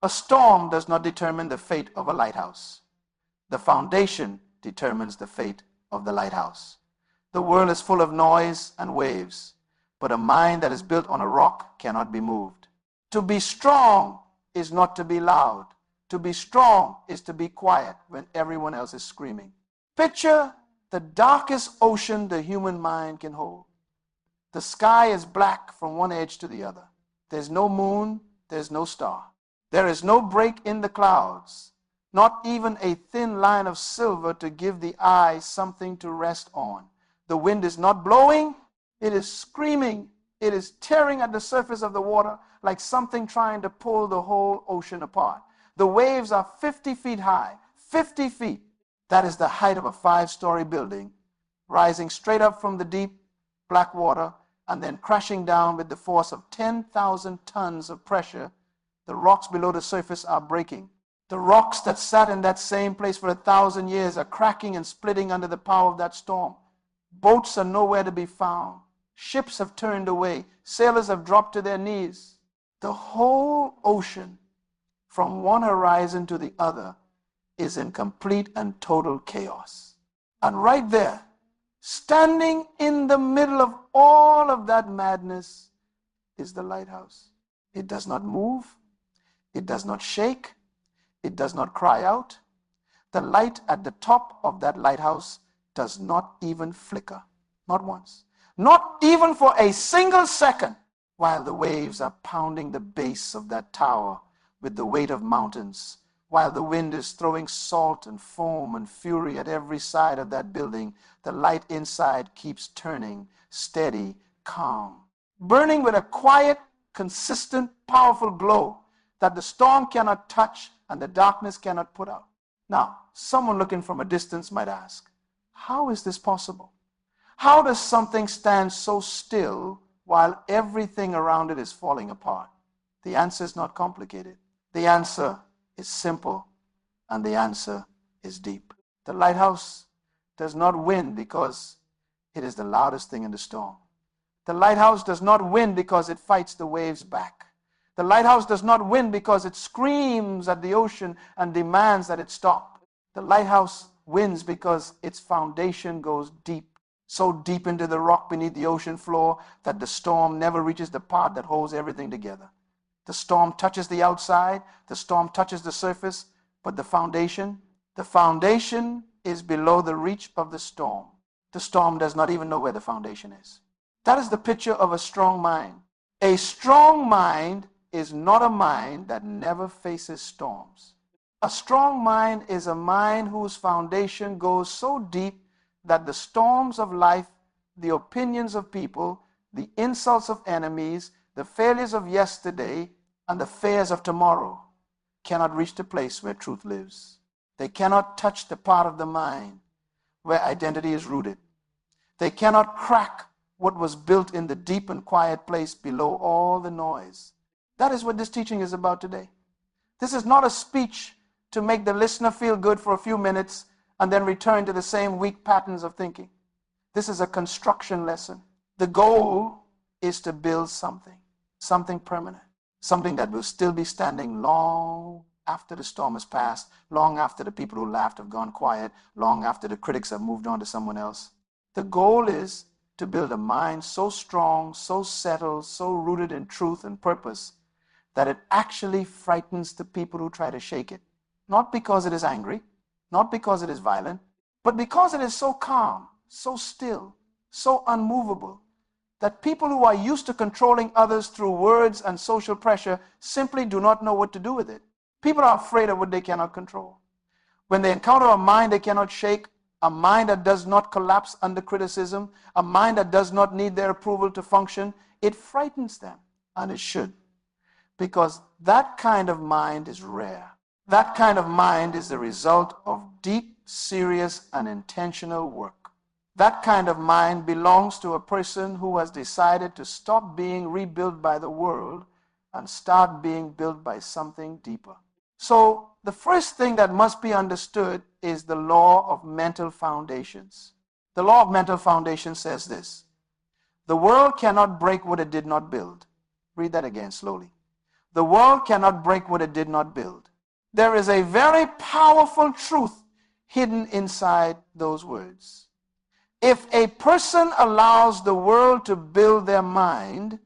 A storm does not determine the fate of a lighthouse. The foundation determines the fate of the lighthouse. The world is full of noise and waves, but a mind that is built on a rock cannot be moved. To be strong is not to be loud. To be strong is to be quiet when everyone else is screaming. Picture the darkest ocean the human mind can hold. The sky is black from one edge to the other. There's no moon, there's no star. There is no break in the clouds, not even a thin line of silver to give the eye something to rest on. The wind is not blowing, it is screaming. It is tearing at the surface of the water like something trying to pull the whole ocean apart. The waves are 50 feet high, 50 feet. That is the height of a 5-story building, rising straight up from the deep black water and then crashing down with the force of 10,000 tons of pressure. The rocks below the surface are breaking. The rocks that sat in that same place for 1,000 years are cracking and splitting under the power of that storm. Boats are nowhere to be found. Ships have turned away. Sailors have dropped to their knees. The whole ocean, from one horizon to the other, is in complete and total chaos. And right there, standing in the middle of all of that madness, is the lighthouse. It does not move. It does not shake. It does not cry out. The light at the top of that lighthouse does not even flicker. Not once. Not even for a single second, while the waves are pounding the base of that tower with the weight of mountains, while the wind is throwing salt and foam and fury at every side of that building. The light inside keeps turning, steady, calm, burning with a quiet, consistent, powerful glow that the storm cannot touch and the darkness cannot put out. Now, someone looking from a distance might ask, how is this possible? How does something stand so still while everything around it is falling apart? The answer is not complicated. The answer is simple, and the answer is deep. The lighthouse does not win because it is the loudest thing in the storm. The lighthouse does not win because it fights the waves back. The lighthouse does not win because it screams at the ocean and demands that it stop. The lighthouse wins because its foundation goes deep, so deep into the rock beneath the ocean floor that the storm never reaches the part that holds everything together. The storm touches the outside, the storm touches the surface, but the foundation is below the reach of the storm. The storm does not even know where the foundation is. That is the picture of a strong mind. A strong mind is not a mind that never faces storms. A strong mind is a mind whose foundation goes so deep that the storms of life, the opinions of people, the insults of enemies, the failures of yesterday, and the fears of tomorrow cannot reach the place where truth lives. They cannot touch the part of the mind where identity is rooted. They cannot crack what was built in the deep and quiet place below all the noise. That is what this teaching is about today. This is not a speech to make the listener feel good for a few minutes and then return to the same weak patterns of thinking. This is a construction lesson. The goal is to build something permanent, something that will still be standing long after the storm has passed, long after the people who laughed have gone quiet, long after the critics have moved on to someone else. The goal is to build a mind so strong, so settled, so rooted in truth and purpose that it actually frightens the people who try to shake it. Not because it is angry, not because it is violent, but because it is so calm, so still, so unmovable, that people who are used to controlling others through words and social pressure simply do not know what to do with it. People are afraid of what they cannot control. When they encounter a mind they cannot shake, a mind that does not collapse under criticism, a mind that does not need their approval to function, it frightens them, and it should. Because that kind of mind is rare. That kind of mind is the result of deep, serious, and intentional work. That kind of mind belongs to a person who has decided to stop being rebuilt by the world and start being built by something deeper. So the first thing that must be understood is the law of mental foundations. The law of mental foundations says this: the world cannot break what it did not build. Read that again slowly. The world cannot break what it did not build. There is a very powerful truth hidden inside those words. If a person allows the world to build their mind,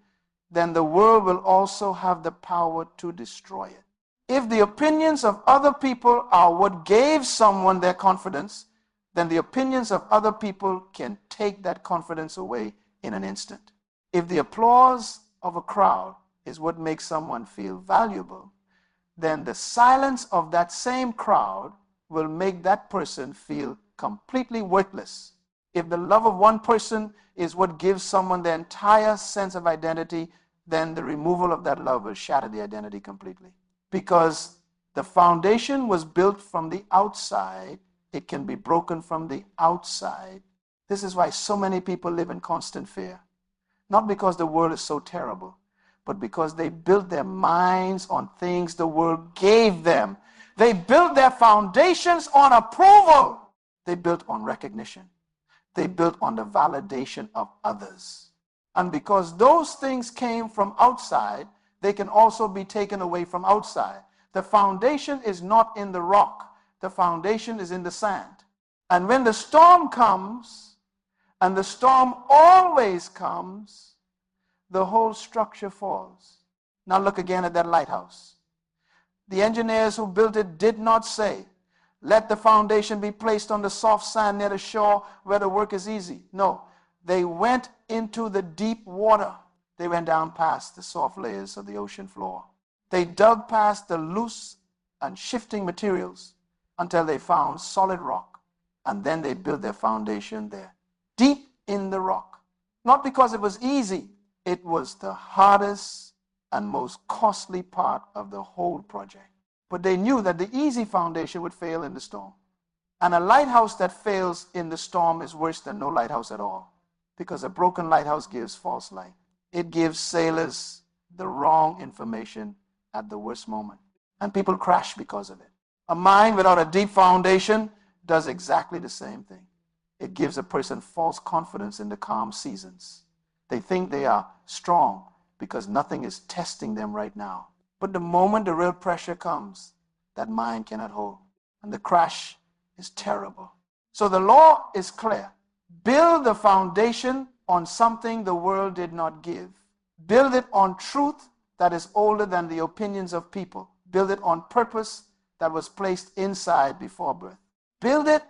then the world will also have the power to destroy it. If the opinions of other people are what gave someone their confidence, then the opinions of other people can take that confidence away in an instant. If the applause of a crowd is what makes someone feel valuable, then the silence of that same crowd will make that person feel completely worthless. If the love of one person is what gives someone their entire sense of identity, then the removal of that love will shatter the identity completely. Because the foundation was built from the outside, it can be broken from the outside. This is why so many people live in constant fear. Not because the world is so terrible, but because they built their minds on things the world gave them. They built their foundations on approval. They built on recognition. They built on the validation of others. And because those things came from outside, they can also be taken away from outside. The foundation is not in the rock. The foundation is in the sand. And when the storm comes, and the storm always comes, the whole structure falls. Now look again at that lighthouse. The engineers who built it did not say, let the foundation be placed on the soft sand near the shore where the work is easy. No, they went into the deep water. They went down past the soft layers of the ocean floor. They dug past the loose and shifting materials until they found solid rock. And then they built their foundation there, deep in the rock. Not because it was easy. It was the hardest and most costly part of the whole project. But they knew that the easy foundation would fail in the storm. And a lighthouse that fails in the storm is worse than no lighthouse at all, because a broken lighthouse gives false light. It gives sailors the wrong information at the worst moment. And people crash because of it. A mind without a deep foundation does exactly the same thing. It gives a person false confidence in the calm seasons. They think they are strong because nothing is testing them right now. But the moment the real pressure comes, that mind cannot hold. And the crash is terrible. So the law is clear. Build the foundation on something the world did not give. Build it on truth that is older than the opinions of people. Build it on purpose that was placed inside before birth. Build it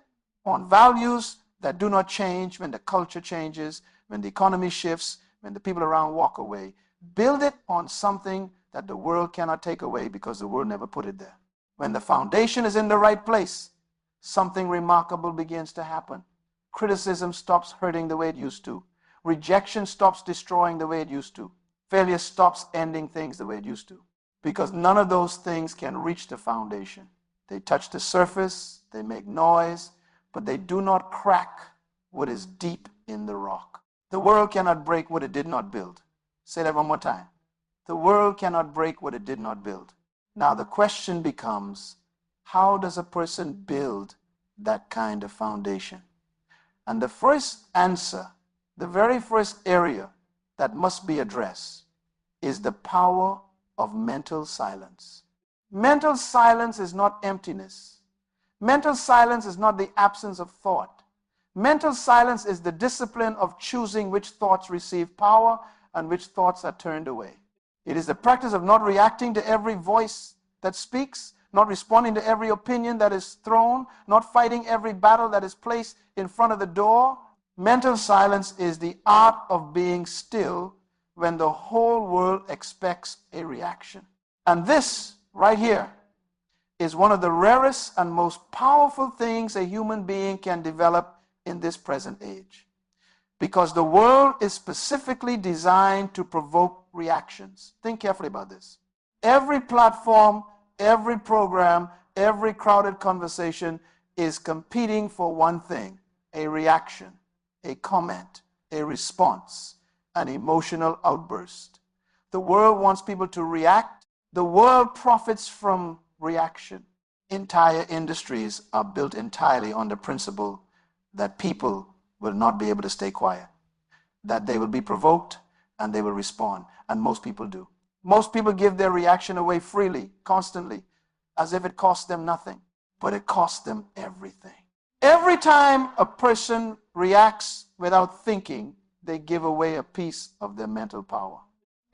on values that do not change when the culture changes, when the economy shifts, when the people around walk away. Build it on something that the world cannot take away because the world never put it there. When the foundation is in the right place, something remarkable begins to happen. Criticism stops hurting the way it used to. Rejection stops destroying the way it used to. Failure stops ending things the way it used to. Because none of those things can reach the foundation. They touch the surface, they make noise, but they do not crack what is deep in the rock. The world cannot break what it did not build. Say that one more time. The world cannot break what it did not build. Now the question becomes, how does a person build that kind of foundation? And the first answer, the very first area that must be addressed is the power of mental silence. Mental silence is not emptiness. Mental silence is not the absence of thought. Mental silence is the discipline of choosing which thoughts receive power and which thoughts are turned away. It is the practice of not reacting to every voice that speaks, not responding to every opinion that is thrown, not fighting every battle that is placed in front of the door. Mental silence is the art of being still when the whole world expects a reaction. And this right here is one of the rarest and most powerful things a human being can develop in this present age. Because the world is specifically designed to provoke reactions. Think carefully about this. Every platform, every program, every crowded conversation is competing for one thing: a reaction, a comment, a response, an emotional outburst. The world wants people to react. The world profits from reaction. Entire industries are built entirely on the principle that people will not be able to stay quiet, that they will be provoked and they will respond, and most people do. Most people give their reaction away freely, constantly, as if it costs them nothing, but it costs them everything. Every time a person reacts without thinking, they give away a piece of their mental power.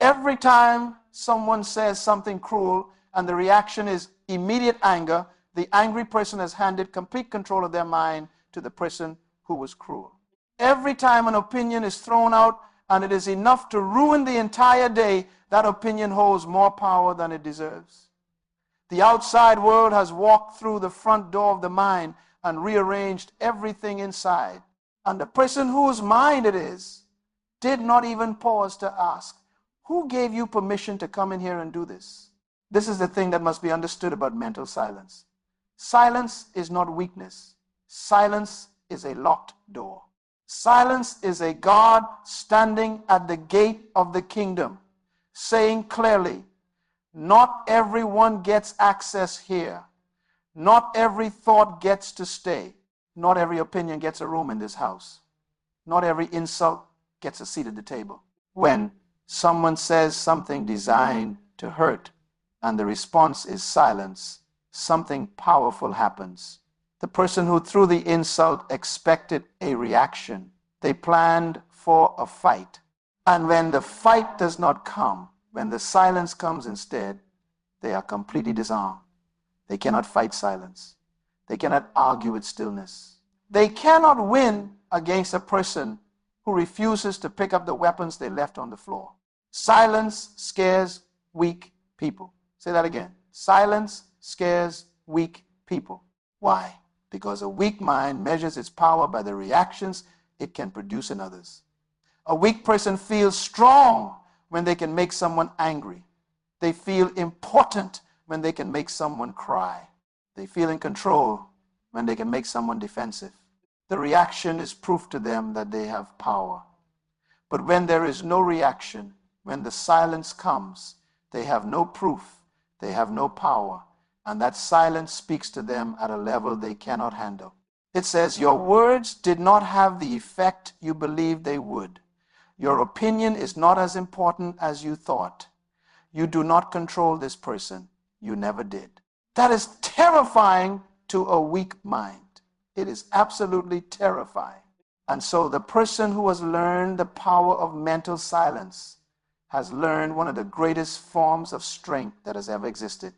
Every time someone says something cruel and the reaction is immediate anger, the angry person has handed complete control of their mind to the person who was cruel. Every time an opinion is thrown out and it is enough to ruin the entire day, that opinion holds more power than it deserves. The outside world has walked through the front door of the mind and rearranged everything inside. And the person whose mind it is did not even pause to ask, who gave you permission to come in here and do this? This is the thing that must be understood about mental silence. Silence is not weakness. Silence is a locked door. Silence is a God standing at the gate of the kingdom, saying clearly, not everyone gets access here. Not every thought gets to stay. Not every opinion gets a room in this house. Not every insult gets a seat at the table. When someone says something designed to hurt and the response is silence, something powerful happens. The person who threw the insult expected a reaction. They planned for a fight. And when the fight does not come, when the silence comes instead, they are completely disarmed. They cannot fight silence. They cannot argue with stillness. They cannot win against a person who refuses to pick up the weapons they left on the floor. Silence scares weak people. Say that again. Silence scares weak people. Why? Because a weak mind measures its power by the reactions it can produce in others. A weak person feels strong when they can make someone angry. They feel important when they can make someone cry. They feel in control when they can make someone defensive. The reaction is proof to them that they have power. But when there is no reaction, when the silence comes, they have no proof, they have no power, and that silence speaks to them at a level they cannot handle. It says, your words did not have the effect you believed they would. Your opinion is not as important as you thought. You do not control this person. You never did. That is terrifying to a weak mind. It is absolutely terrifying. And so the person who has learned the power of mental silence has learned one of the greatest forms of strength that has ever existed.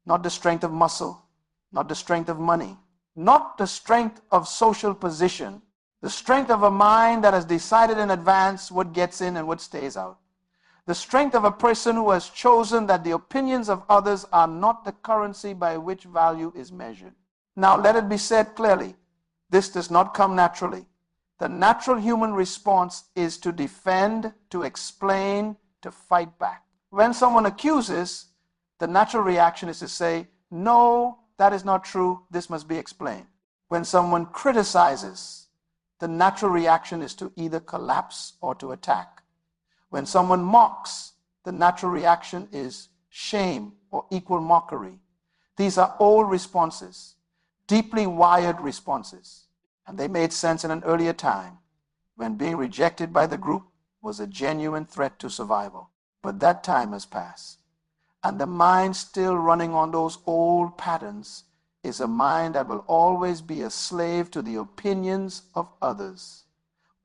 Not the strength of muscle, not the strength of money, not the strength of social position, the strength of a mind that has decided in advance what gets in and what stays out. The strength of a person who has chosen that the opinions of others are not the currency by which value is measured. Now, let it be said clearly, this does not come naturally. The natural human response is to defend, to explain, to fight back. When someone accuses, the natural reaction is to say, no, that is not true, this must be explained. When someone criticizes, the natural reaction is to either collapse or to attack. When someone mocks, the natural reaction is shame or equal mockery. These are old responses, deeply wired responses. And they made sense in an earlier time when being rejected by the group was a genuine threat to survival. But that time has passed. And the mind still running on those old patterns is a mind that will always be a slave to the opinions of others.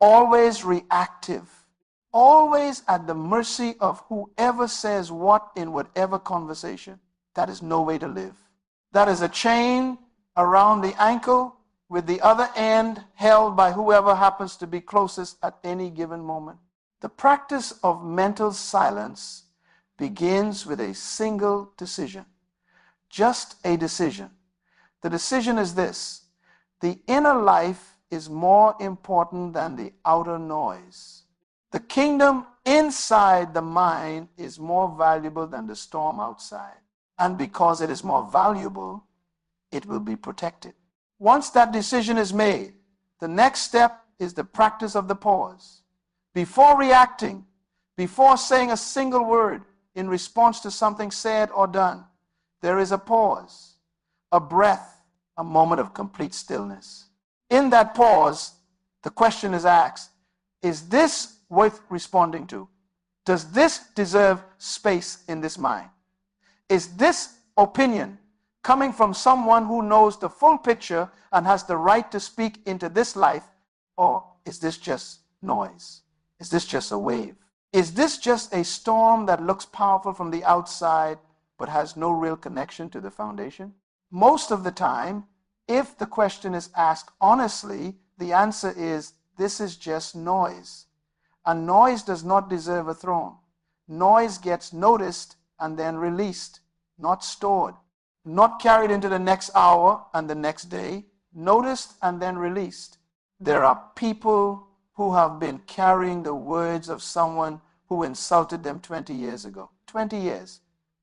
Always reactive. Always at the mercy of whoever says what in whatever conversation. That is no way to live. That is a chain around the ankle with the other end held by whoever happens to be closest at any given moment. The practice of mental silence begins with a single decision. Just a decision. The decision is this: the inner life is more important than the outer noise. The kingdom inside the mind is more valuable than the storm outside. And because it is more valuable, it will be protected. Once that decision is made, the next step is the practice of the pause. Before reacting, before saying a single word in response to something said or done, there is a pause, a breath, a moment of complete stillness. In that pause, the question is asked, is this worth responding to? Does this deserve space in this mind? Is this opinion coming from someone who knows the full picture and has the right to speak into this life? Or is this just noise? Is this just a wave? Is this just a storm that looks powerful from the outside but has no real connection to the foundation? Most of the time, if the question is asked honestly, the answer is, this is just noise. And noise does not deserve a throne. Noise gets noticed and then released, not stored, not carried into the next hour and the next day, noticed and then released. There are people who have been carrying the words of someone who insulted them 20 years ago. 20 years.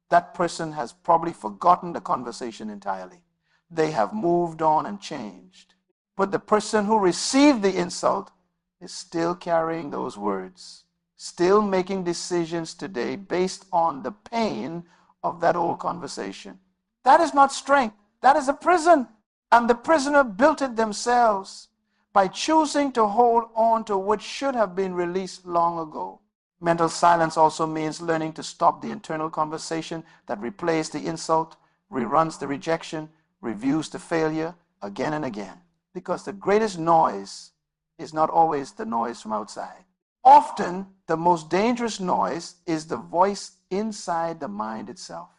That person has probably forgotten the conversation entirely. They have moved on and changed. But the person who received the insult is still carrying those words, still making decisions today based on the pain of that old conversation. That is not strength. That is a prison. And the prisoner built it themselves by choosing to hold on to what should have been released long ago. Mental silence also means learning to stop the internal conversation that replays the insult, reruns the rejection, reviews the failure again and again. Because the greatest noise is not always the noise from outside. Often, the most dangerous noise is the voice inside the mind itself.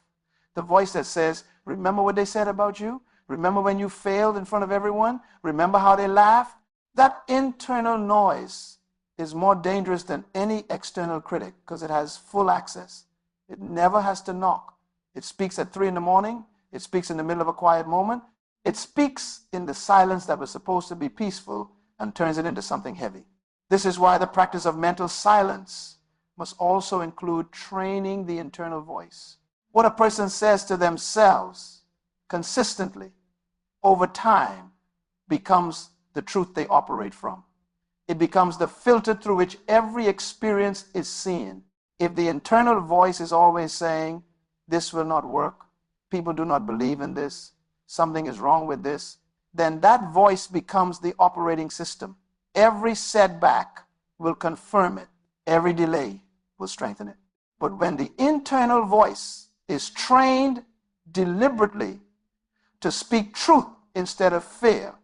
The voice that says, remember what they said about you? Remember when you failed in front of everyone? Remember how they laughed? That internal noise is more dangerous than any external critic because it has full access. It never has to knock. It speaks at 3 in the morning. It speaks in the middle of a quiet moment. It speaks in the silence that was supposed to be peaceful and turns it into something heavy. This is why the practice of mental silence must also include training the internal voice. What a person says to themselves consistently over time becomes the truth they operate from. It becomes the filter through which every experience is seen. If the internal voice is always saying, this will not work, people do not believe in this, something is wrong with this, then that voice becomes the operating system. Every setback will confirm it. Every delay will strengthen it. But when the internal voice is trained deliberately to speak truth instead of fear,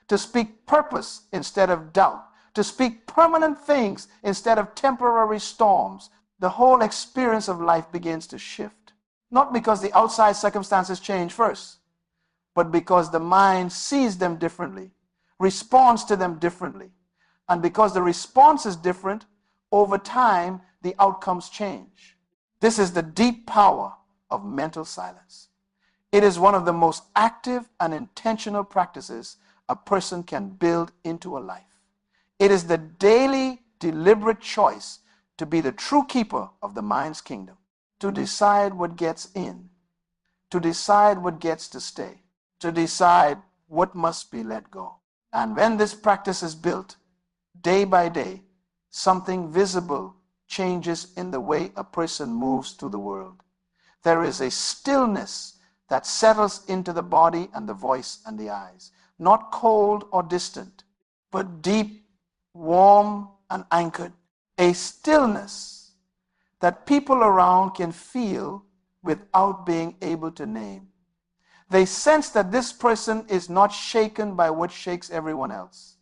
to speak purpose instead of doubt, to speak permanent things instead of temporary storms, the whole experience of life begins to shift. Not because the outside circumstances change first, but because the mind sees them differently, responds to them differently. And because the response is different, over time, the outcomes change. This is the deep power of mental silence. It is one of the most active and intentional practices a person can build into a life. It is the daily, deliberate choice to be the true keeper of the mind's kingdom, to decide what gets in, to decide what gets to stay, to decide what must be let go. And when this practice is built, day by day, something visible changes in the way a person moves through the world. There is a stillness that settles into the body and the voice and the eyes, not cold or distant, but deep, warm, and anchored. A stillness that people around can feel without being able to name. They sense that this person is not shaken by what shakes everyone else.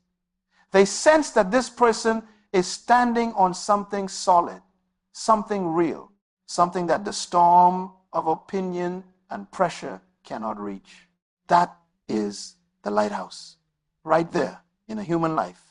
They sense that this person is standing on something solid, something real, something that the storm of opinion and pressure cannot reach. That is the lighthouse, right there in a human life.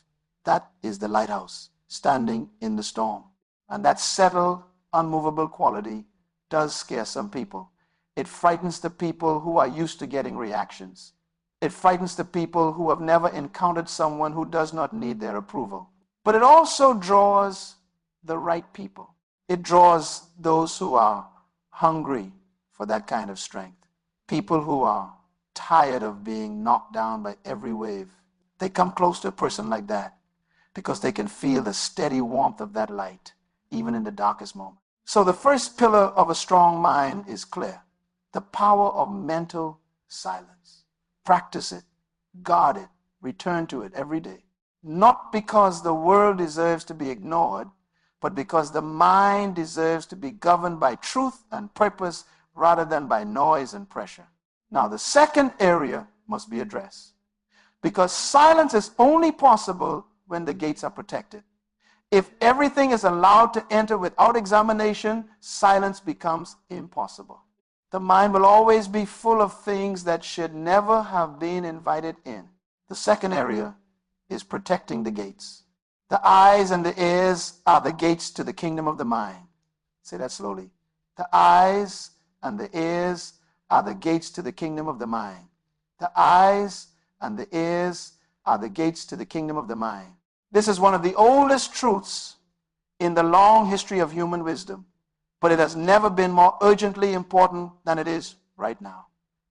That is the lighthouse standing in the storm. And that settled, unmovable quality does scare some people. It frightens the people who are used to getting reactions. It frightens the people who have never encountered someone who does not need their approval. But it also draws the right people. It draws those who are hungry for that kind of strength. People who are tired of being knocked down by every wave. They come close to a person like that because they can feel the steady warmth of that light, even in the darkest moment. So the first pillar of a strong mind is clear. The power of mental silence. Practice it, guard it, return to it every day. Not because the world deserves to be ignored, but because the mind deserves to be governed by truth and purpose rather than by noise and pressure. Now, the second area must be addressed, because silence is only possible when the gates are protected. If everything is allowed to enter without examination, silence becomes impossible. The mind will always be full of things that should never have been invited in. The second area is protecting the gates. The eyes and the ears are the gates to the kingdom of the mind. Say that slowly. The eyes and the ears are the gates to the kingdom of the mind. The eyes and the ears are the gates to the kingdom of the mind. This is one of the oldest truths in the long history of human wisdom, but it has never been more urgently important than it is right now,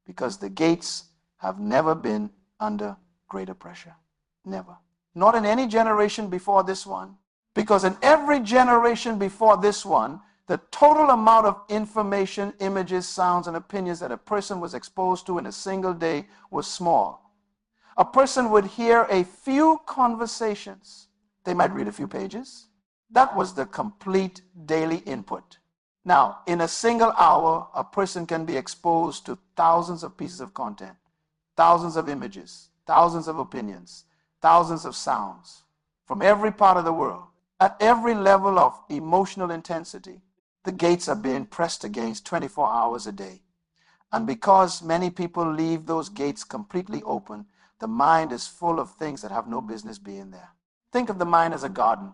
because the gates have never been under greater pressure. Never. Not in any generation before this one, because in every generation before this one, the total amount of information, images, sounds, and opinions that a person was exposed to in a single day was small. A person would hear a few conversations. They might read a few pages. That was the complete daily input. Now, in a single hour, a person can be exposed to thousands of pieces of content, thousands of images, thousands of opinions, thousands of sounds from every part of the world. At every level of emotional intensity, the gates are being pressed against 24 hours a day. And because many people leave those gates completely open, the mind is full of things that have no business being there. Think of the mind as a garden.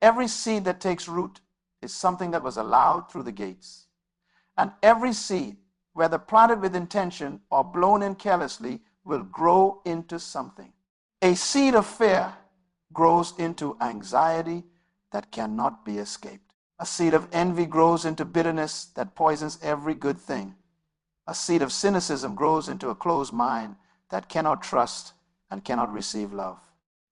Every seed that takes root is something that was allowed through the gates. And every seed, whether planted with intention or blown in carelessly, will grow into something. A seed of fear grows into anxiety that cannot be escaped. A seed of envy grows into bitterness that poisons every good thing. A seed of cynicism grows into a closed mind that cannot trust and cannot receive love.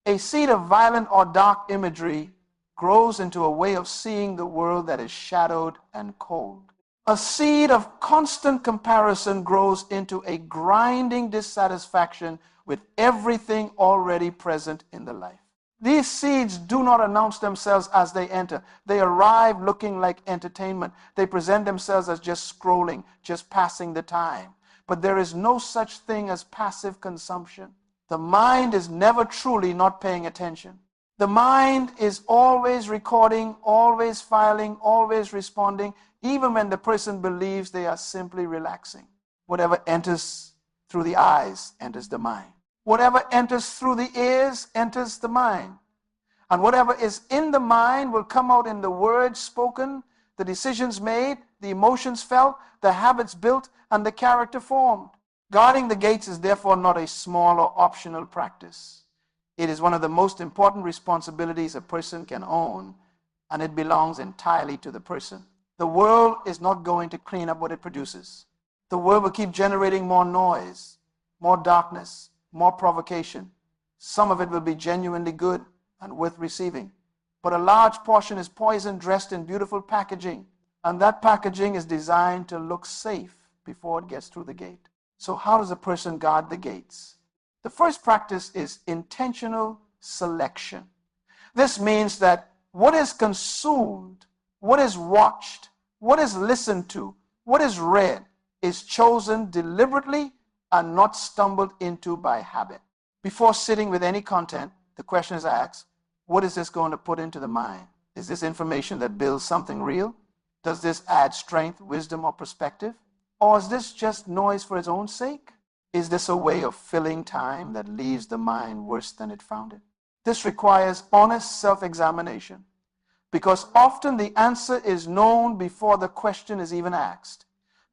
A seed of violent or dark imagery grows into a way of seeing the world that is shadowed and cold. A seed of constant comparison grows into a grinding dissatisfaction with everything already present in the life. These seeds do not announce themselves as they enter. They arrive looking like entertainment. They present themselves as just scrolling, just passing the time. But there is no such thing as passive consumption. The mind is never truly not paying attention. The mind is always recording, always filing, always responding, even when the person believes they are simply relaxing. Whatever enters through the eyes enters the mind. Whatever enters through the ears enters the mind. And whatever is in the mind will come out in the words spoken, the decisions made, the emotions felt, the habits built, and the character formed. Guarding the gates is therefore not a small or optional practice. It is one of the most important responsibilities a person can own, and it belongs entirely to the person. The world is not going to clean up what it produces. The world will keep generating more noise, more darkness, more provocation. Some of it will be genuinely good and worth receiving. But a large portion is poison dressed in beautiful packaging, and that packaging is designed to look safe before it gets through the gate. So how does a person guard the gates? The first practice is intentional selection. This means that what is consumed, what is watched, what is listened to, what is read is chosen deliberately and not stumbled into by habit. Before sitting with any content, the question is asked, what is this going to put into the mind? Is this information that builds something real? Does this add strength, wisdom, or perspective? Or is this just noise for its own sake? Is this a way of filling time that leaves the mind worse than it found it? This requires honest self-examination, because often the answer is known before the question is even asked.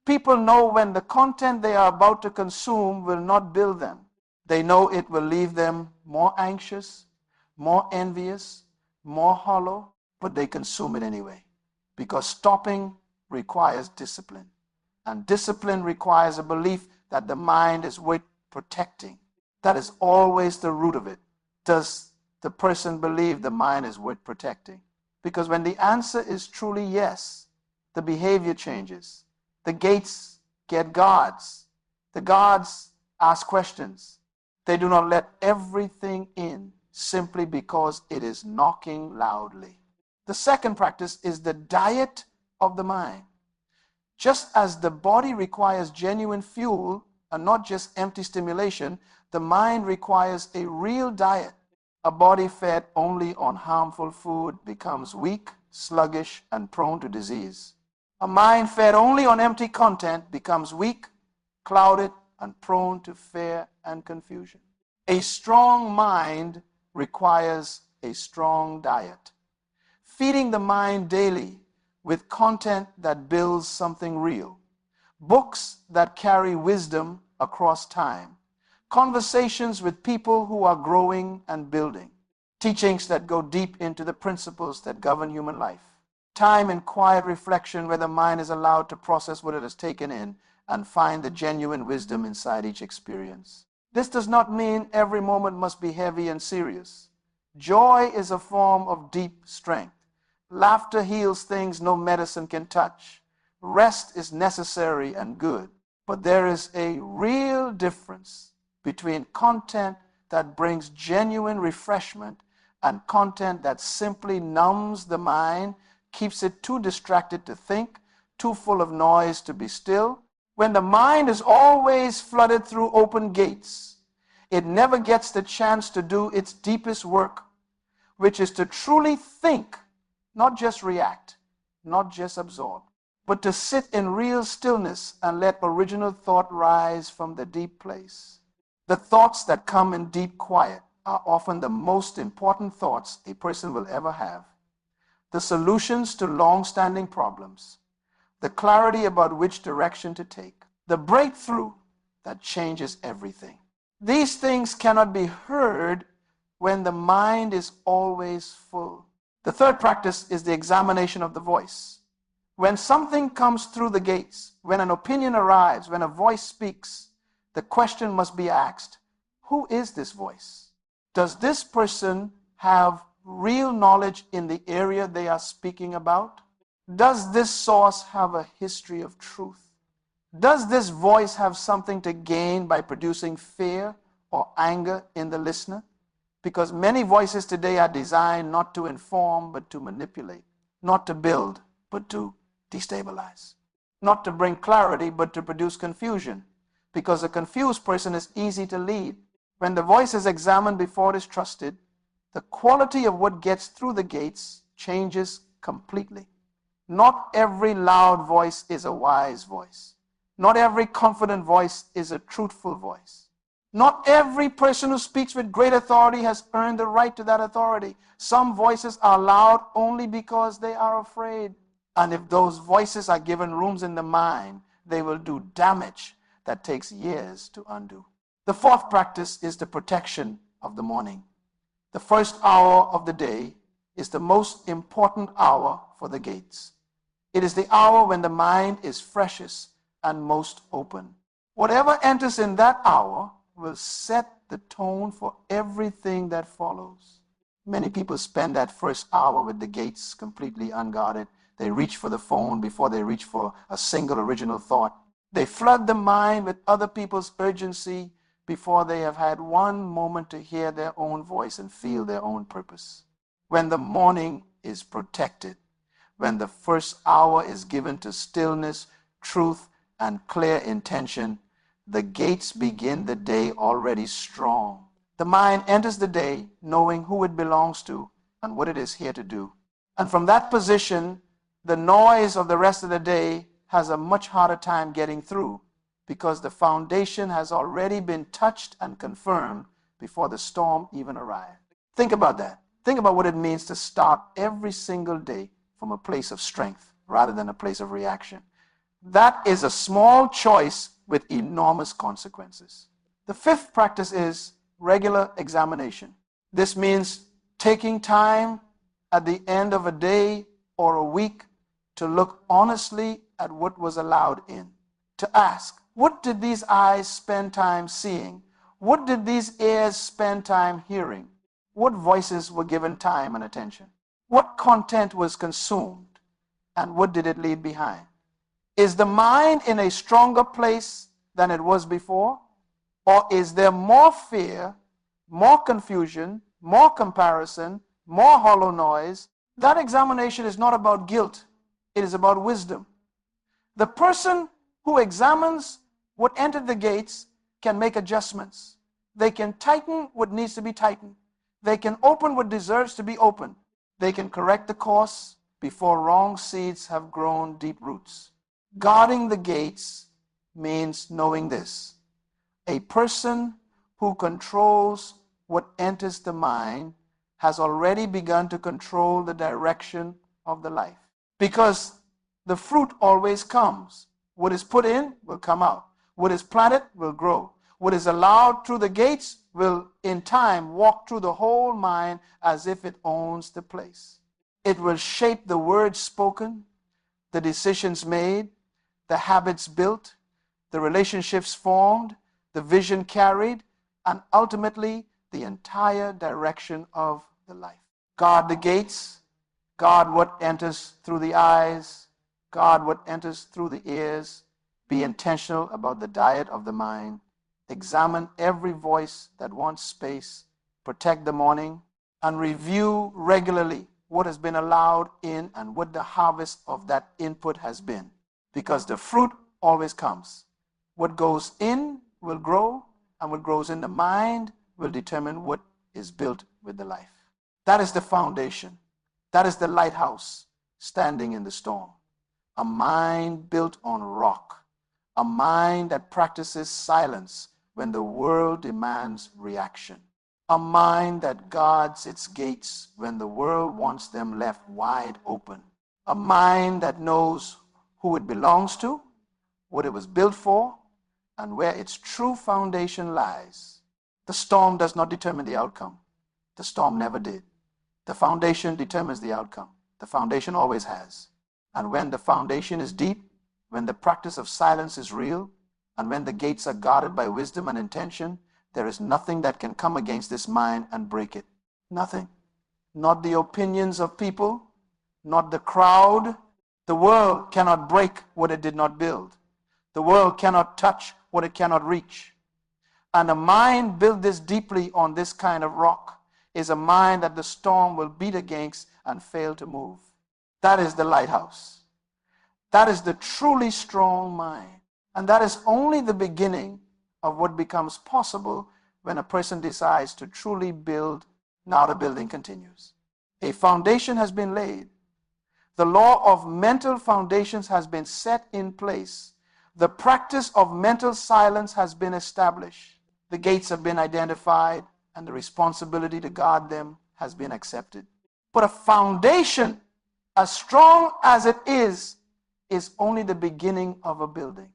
People know when the content they are about to consume will not build them. They know it will leave them more anxious, more envious, more hollow, but they consume it anyway, because stopping requires discipline. And discipline requires a belief that the mind is worth protecting. That is always the root of it. Does the person believe the mind is worth protecting? Because when the answer is truly yes, the behavior changes. The gates get guards. The guards ask questions. They do not let everything in simply because it is knocking loudly. The second practice is the diet of the mind. Just as the body requires genuine fuel and not just empty stimulation, the mind requires a real diet. A body fed only on harmful food becomes weak, sluggish, and prone to disease. A mind fed only on empty content becomes weak, clouded, and prone to fear and confusion. A strong mind requires a strong diet. Feeding the mind daily with content that builds something real, books that carry wisdom across time, conversations with people who are growing and building, teachings that go deep into the principles that govern human life, time and quiet reflection where the mind is allowed to process what it has taken in and find the genuine wisdom inside each experience. This does not mean every moment must be heavy and serious. Joy is a form of deep strength. Laughter heals things no medicine can touch. Rest is necessary and good. But there is a real difference between content that brings genuine refreshment and content that simply numbs the mind, keeps it too distracted to think, too full of noise to be still. When the mind is always flooded through open gates, it never gets the chance to do its deepest work, which is to truly think, not just react, not just absorb, but to sit in real stillness and let original thought rise from the deep place. The thoughts that come in deep quiet are often the most important thoughts a person will ever have. The solutions to long-standing problems, the clarity about which direction to take, the breakthrough that changes everything. These things cannot be heard when the mind is always full. The third practice is the examination of the voice. When something comes through the gates, when an opinion arrives, when a voice speaks, the question must be asked, who is this voice? Does this person have real knowledge in the area they are speaking about? Does this source have a history of truth? Does this voice have something to gain by producing fear or anger in the listener? Because many voices today are designed not to inform, but to manipulate, not to build, but to destabilize, not to bring clarity, but to produce confusion, because a confused person is easy to lead. When the voice is examined before it is trusted, the quality of what gets through the gates changes completely. Not every loud voice is a wise voice. Not every confident voice is a truthful voice. Not every person who speaks with great authority has earned the right to that authority. Some voices are loud only because they are afraid. And if those voices are given rooms in the mind, they will do damage that takes years to undo. The fourth practice is the protection of the morning. The first hour of the day is the most important hour for the gates. It is the hour when the mind is freshest and most open. Whatever enters in that hour will set the tone for everything that follows. Many people spend that first hour with the gates completely unguarded. They reach for the phone before they reach for a single original thought. They flood the mind with other people's urgency before they have had one moment to hear their own voice and feel their own purpose. When the morning is protected, when the first hour is given to stillness, truth, and clear intention, the gates begin the day already strong. The mind enters the day knowing who it belongs to and what it is here to do. And from that position, the noise of the rest of the day has a much harder time getting through, because the foundation has already been touched and confirmed before the storm even arrived. Think about that. Think about what it means to start every single day from a place of strength rather than a place of reaction. That is a small choice with enormous consequences. The fifth practice is regular examination. This means taking time at the end of a day or a week to look honestly at what was allowed in, to ask, what did these eyes spend time seeing? What did these ears spend time hearing? What voices were given time and attention? What content was consumed? And what did it leave behind? Is the mind in a stronger place than it was before? Or is there more fear, more confusion, more comparison, more hollow noise, That examination is not about guilt. It is about wisdom. The person who examines what entered the gates can make adjustments. They can tighten what needs to be tightened. They can open what deserves to be opened. They can correct the course before wrong seeds have grown deep roots. Guarding the gates means knowing this. A person who controls what enters the mind has already begun to control the direction of the life. Because the fruit always comes. What is put in will come out. What is planted will grow. What is allowed through the gates will in time walk through the whole mind as if it owns the place. It will shape the words spoken, the decisions made, the habits built, the relationships formed, the vision carried, and ultimately the entire direction of the life. Guard the gates, guard what enters through the eyes, guard what enters through the ears. Be intentional about the diet of the mind. Examine every voice that wants space. Protect the morning and review regularly what has been allowed in and what the harvest of that input has been. Because the fruit always comes. What goes in will grow, and what grows in the mind will determine what is built with the life. That is the foundation. That is the lighthouse standing in the storm. A mind built on rock. A mind that practices silence when the world demands reaction. A mind that guards its gates when the world wants them left wide open. A mind that knows who it belongs to, what it was built for, and where its true foundation lies. The storm does not determine the outcome. The storm never did. The foundation determines the outcome. The foundation always has. And when the foundation is deep, when the practice of silence is real, and when the gates are guarded by wisdom and intention, there is nothing that can come against this mind and break it. Nothing. Not the opinions of people, not the crowd. The world cannot break what it did not build. The world cannot touch what it cannot reach. And a mind built this deeply on this kind of rock is a mind that the storm will beat against and fail to move. That is the lighthouse. That is the truly strong mind. And that is only the beginning of what becomes possible when a person decides to truly build. Now the building continues. A foundation has been laid. The law of mental foundations has been set in place. The practice of mental silence has been established. The gates have been identified, and the responsibility to guard them has been accepted. But a foundation, as strong as it is only the beginning of a building.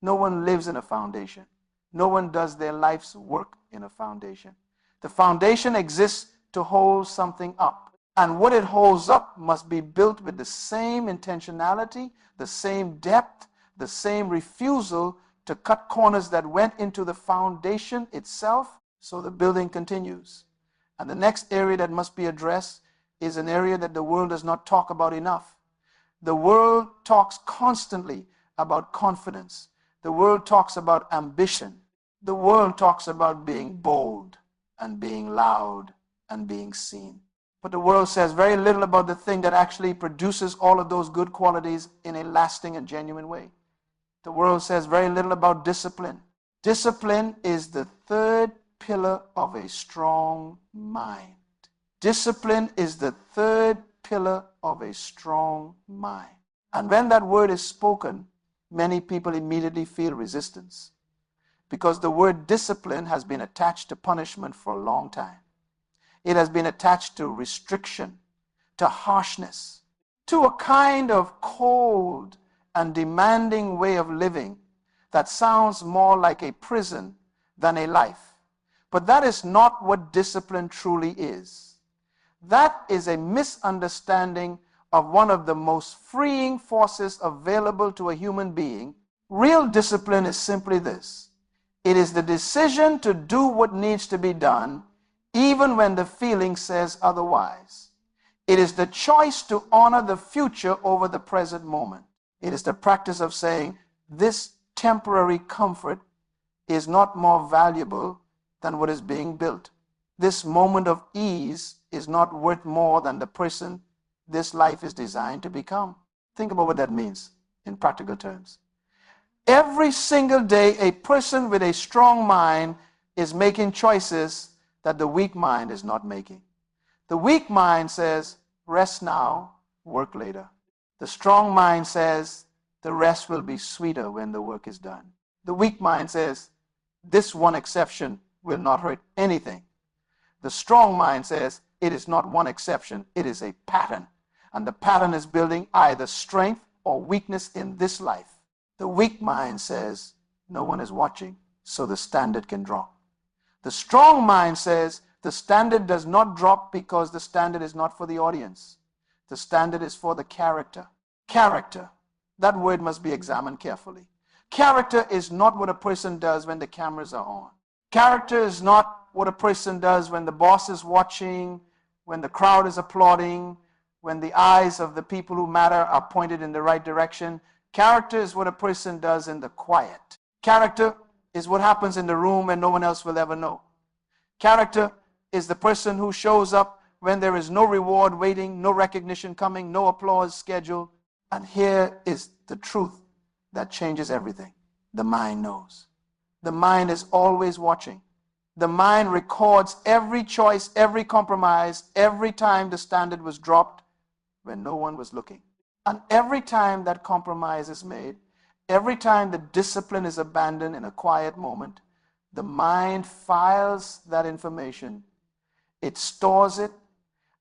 No one lives in a foundation. No one does their life's work in a foundation. The foundation exists to hold something up. And what it holds up must be built with the same intentionality, the same depth, the same refusal to cut corners that went into the foundation itself, so the building continues. And the next area that must be addressed is an area that the world does not talk about enough. The world talks constantly about confidence. The world talks about ambition. The world talks about being bold and being loud and being seen. But the world says very little about the thing that actually produces all of those good qualities in a lasting and genuine way. The world says very little about discipline. Discipline is the third pillar of a strong mind. Discipline is the third pillar of a strong mind. And when that word is spoken, many people immediately feel resistance, because the word discipline has been attached to punishment for a long time. It has been attached to restriction, to harshness, to a kind of cold and demanding way of living that sounds more like a prison than a life. But that is not what discipline truly is. That is a misunderstanding of one of the most freeing forces available to a human being. Real discipline is simply this. It is the decision to do what needs to be done, even when the feeling says otherwise. It is the choice to honor the future over the present moment. It is the practice of saying, this temporary comfort is not more valuable than what is being built. This moment of ease is not worth more than the person this life is designed to become. Think about what that means in practical terms. Every single day, a person with a strong mind is making choices that the weak mind is not making. The weak mind says, rest now, work later. The strong mind says, the rest will be sweeter when the work is done. The weak mind says, this one exception will not hurt anything. The strong mind says, it is not one exception, it is a pattern. And the pattern is building either strength or weakness in this life. The weak mind says, no one is watching, so the standard can drop. The strong mind says, the standard does not drop because the standard is not for the audience. The standard is for the character. Character. That word must be examined carefully. Character is not what a person does when the cameras are on. Character is not what a person does when the boss is watching, when the crowd is applauding, when the eyes of the people who matter are pointed in the right direction. Character is what a person does in the quiet. Character is what happens in the room and no one else will ever know. Character is the person who shows up when there is no reward waiting, no recognition coming, no applause scheduled. And here is the truth that changes everything. The mind knows. The mind is always watching. The mind records every choice, every compromise, every time the standard was dropped when no one was looking. And every time that compromise is made, every time the discipline is abandoned in a quiet moment, the mind files that information. It stores it,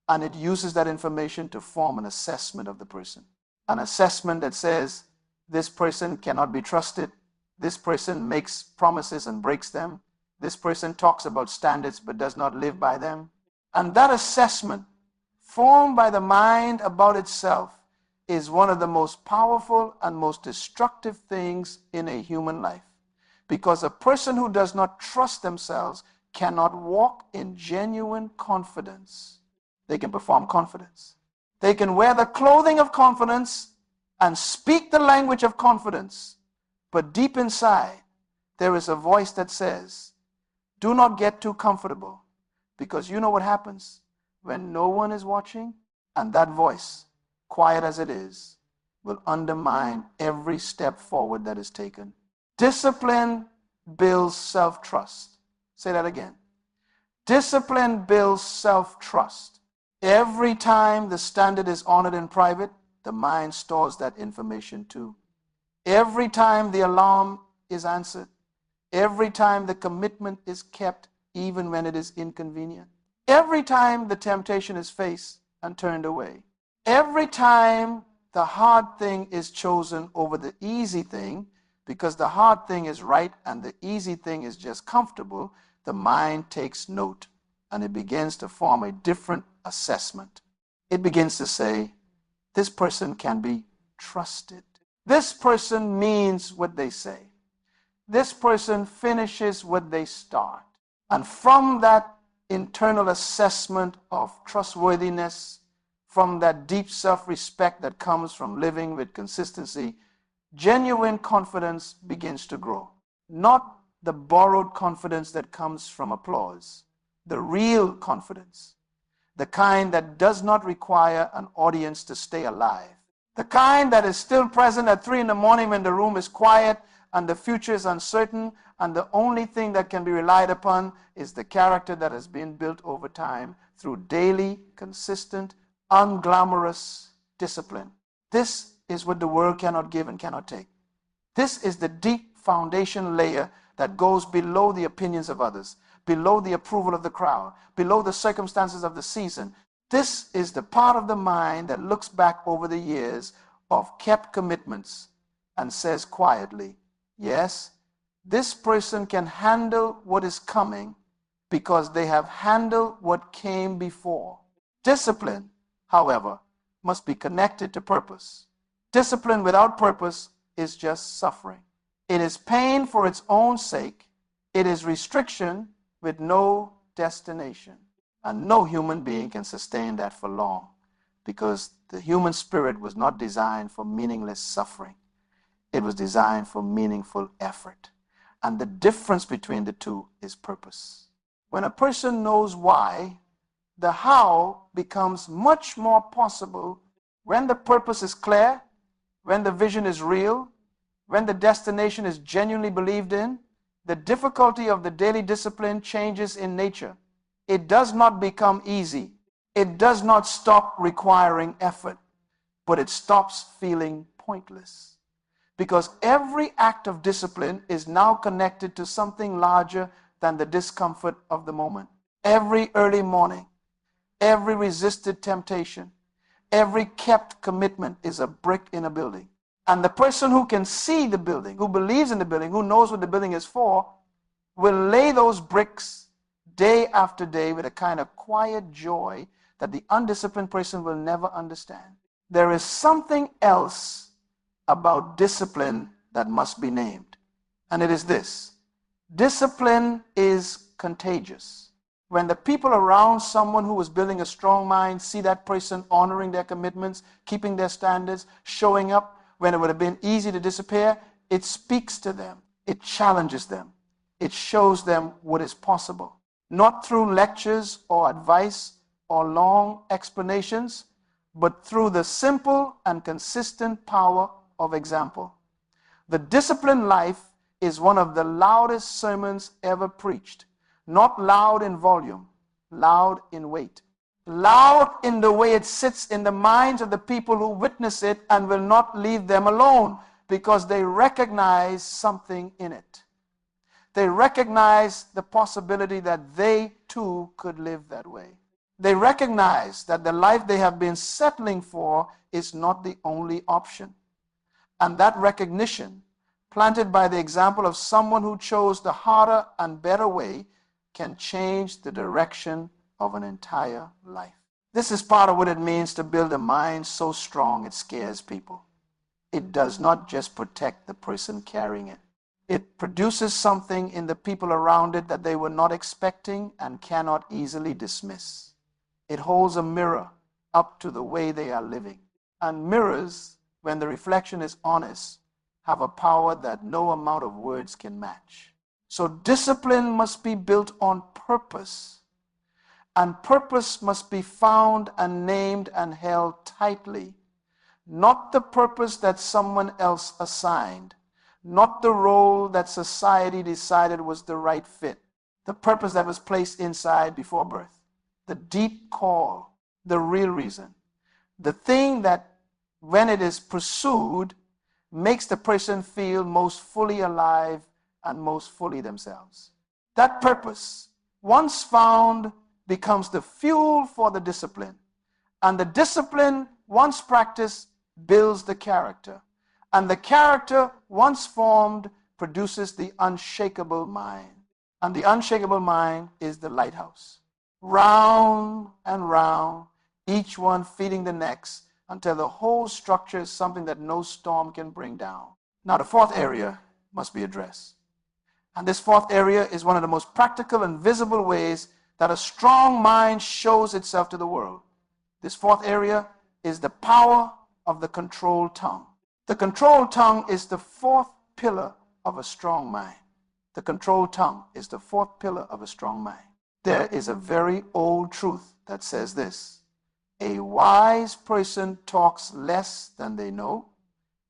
and it uses that information to form an assessment of the person. An assessment that says, this person cannot be trusted. This person makes promises and breaks them. This person talks about standards but does not live by them. And that assessment, formed by the mind about itself, is one of the most powerful and most destructive things in a human life. Because a person who does not trust themselves cannot walk in genuine confidence. They can perform confidence. They can wear the clothing of confidence and speak the language of confidence. But deep inside, there is a voice that says, do not get too comfortable, because you know what happens when no one is watching, and that voice, quiet as it is, will undermine every step forward that is taken. Discipline builds self-trust. Say that again. Discipline builds self-trust. Every time the standard is honored in private, the mind stores that information too. Every time the alarm is answered, every time the commitment is kept, even when it is inconvenient, every time the temptation is faced and turned away, every time the hard thing is chosen over the easy thing, because the hard thing is right and the easy thing is just comfortable, the mind takes note and it begins to form a different assessment. It begins to say, this person can be trusted. This person means what they say. This person finishes what they start. And from that internal assessment of trustworthiness, from that deep self-respect that comes from living with consistency, genuine confidence begins to grow. Not the borrowed confidence that comes from applause, the real confidence, the kind that does not require an audience to stay alive, the kind that is still present at 3 a.m. when the room is quiet and the future is uncertain, and the only thing that can be relied upon is the character that has been built over time through daily, consistent, unglamorous discipline. This is what the world cannot give and cannot take. This is the deep foundation layer that goes below the opinions of others, below the approval of the crowd, below the circumstances of the season. This is the part of the mind that looks back over the years of kept commitments and says quietly, yes, this person can handle what is coming because they have handled what came before. Discipline, however, must be connected to purpose. Discipline without purpose is just suffering. It is pain for its own sake. It is restriction with no destination. And no human being can sustain that for long, because the human spirit was not designed for meaningless suffering. It was designed for meaningful effort. And the difference between the two is purpose. When a person knows why, The how becomes much more possible when the purpose is clear, when the vision is real, when the destination is genuinely believed in. The difficulty of the daily discipline changes in nature. It does not become easy. It does not stop requiring effort, but it stops feeling pointless. Because every act of discipline is now connected to something larger than the discomfort of the moment. Every early morning, every resisted temptation, every kept commitment is a brick in a building. And the person who can see the building, who believes in the building, who knows what the building is for, will lay those bricks day after day with a kind of quiet joy that the undisciplined person will never understand. There is something else about discipline that must be named, and it is this: discipline is contagious. When the people around someone who is building a strong mind see that person honoring their commitments, keeping their standards, showing up when it would have been easy to disappear, it speaks to them, it challenges them, it shows them what is possible. Not through lectures or advice or long explanations, but through the simple and consistent power of example. The disciplined life is one of the loudest sermons ever preached. Not loud in volume, loud in weight. Loud in the way it sits in the minds of the people who witness it and will not leave them alone because they recognize something in it. They recognize the possibility that they too could live that way. They recognize that the life they have been settling for is not the only option. And that recognition, planted by the example of someone who chose the harder and better way, can change the direction of an entire life. This is part of what it means to build a mind so strong it scares people. It does not just protect the person carrying it. It produces something in the people around it that they were not expecting and cannot easily dismiss. It holds a mirror up to the way they are living. And mirrors, when the reflection is honest, have a power that no amount of words can match. So discipline must be built on purpose. And purpose must be found and named and held tightly. Not the purpose that someone else assigned. Not the role that society decided was the right fit. The purpose that was placed inside before birth. The deep call, the real reason. The thing that, when it is pursued, makes the person feel most fully alive and most fully themselves. That purpose, once found, becomes the fuel for the discipline. And the discipline, once practiced, builds the character. And the character, once formed, produces the unshakable mind. And the unshakable mind is the lighthouse. Round and round, each one feeding the next, until the whole structure is something that no storm can bring down. Now, the fourth area must be addressed. And this fourth area is one of the most practical and visible ways that a strong mind shows itself to the world. This fourth area is the power of the controlled tongue. The controlled tongue is the fourth pillar of a strong mind. The controlled tongue is the fourth pillar of a strong mind. There is a very old truth that says this: a wise person talks less than they know.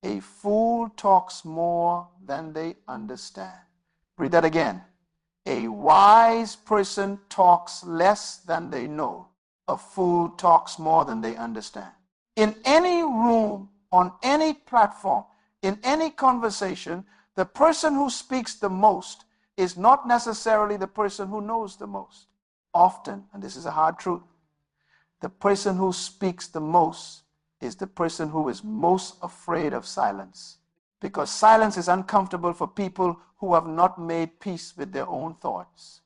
A fool talks more than they understand. Read that again. A wise person talks less than they know. A fool talks more than they understand. In any room, on any platform, in any conversation, the person who speaks the most is not necessarily the person who knows the most. Often, and this is a hard truth, the person who speaks the most is the person who is most afraid of silence. Because silence is uncomfortable for people who have not made peace with their own thoughts.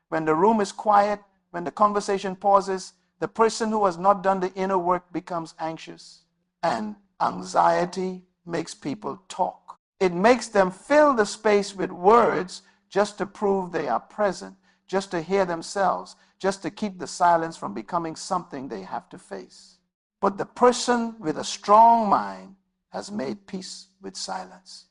When the room is quiet, when the conversation pauses, the person who has not done the inner work becomes anxious. And anxiety makes people talk. It makes them fill the space with words just to prove they are present, just to hear themselves, just to keep the silence from becoming something they have to face. But the person with a strong mind has made peace with silence.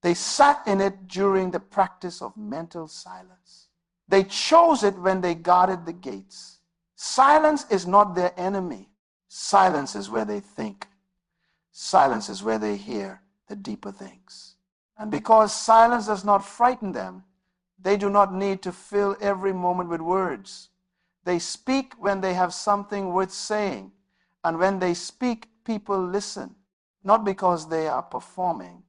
They sat in it during the practice of mental silence. They chose it when they guarded the gates. Silence is not their enemy. Silence is where they think. Silence is where they hear the deeper things. And because silence does not frighten them, they do not need to fill every moment with words. They speak when they have something worth saying. And when they speak, people listen. Not because they are performing,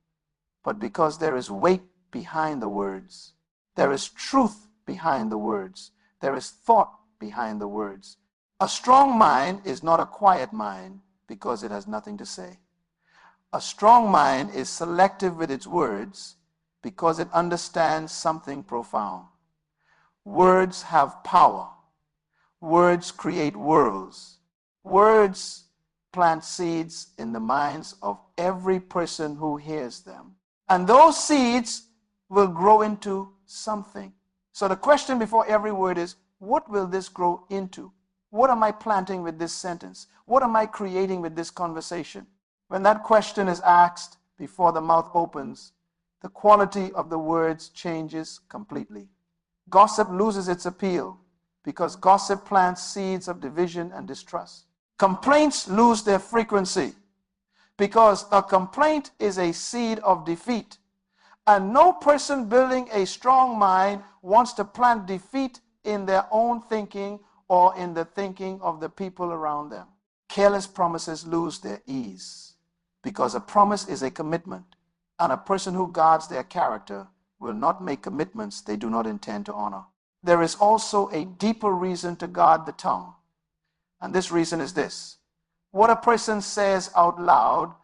but because there is weight behind the words. There is truth behind the words. There is thought behind the words. A strong mind is not a quiet mind because it has nothing to say. A strong mind is selective with its words because it understands something profound. Words have power. Words create worlds. Words plant seeds in the minds of every person who hears them. And those seeds will grow into something. So the question before every word is, what will this grow into? What am I planting with this sentence? What am I creating with this conversation? When that question is asked before the mouth opens, the quality of the words changes completely. Gossip loses its appeal because gossip plants seeds of division and distrust. Complaints lose their frequency because a complaint is a seed of defeat. And no person building a strong mind wants to plant defeat in their own thinking or in the thinking of the people around them. Careless promises lose their ease because a promise is a commitment, and a person who guards their character will not make commitments they do not intend to honor. There is also a deeper reason to guard the tongue, and this reason is this. What a person says out loud,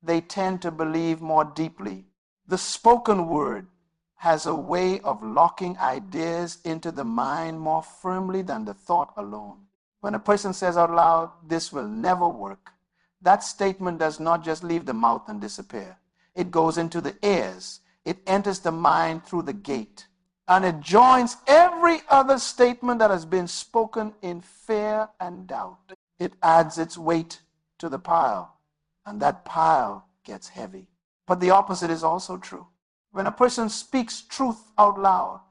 they tend to believe more deeply. The spoken word has a way of locking ideas into the mind more firmly than the thought alone. When a person says out loud, "This will never work," that statement does not just leave the mouth and disappear. It goes into the ears. It enters the mind through the gate. And it joins every other statement that has been spoken in fear and doubt. It adds its weight to the pile, and that pile gets heavy. But the opposite is also true. When a person speaks truth out loud,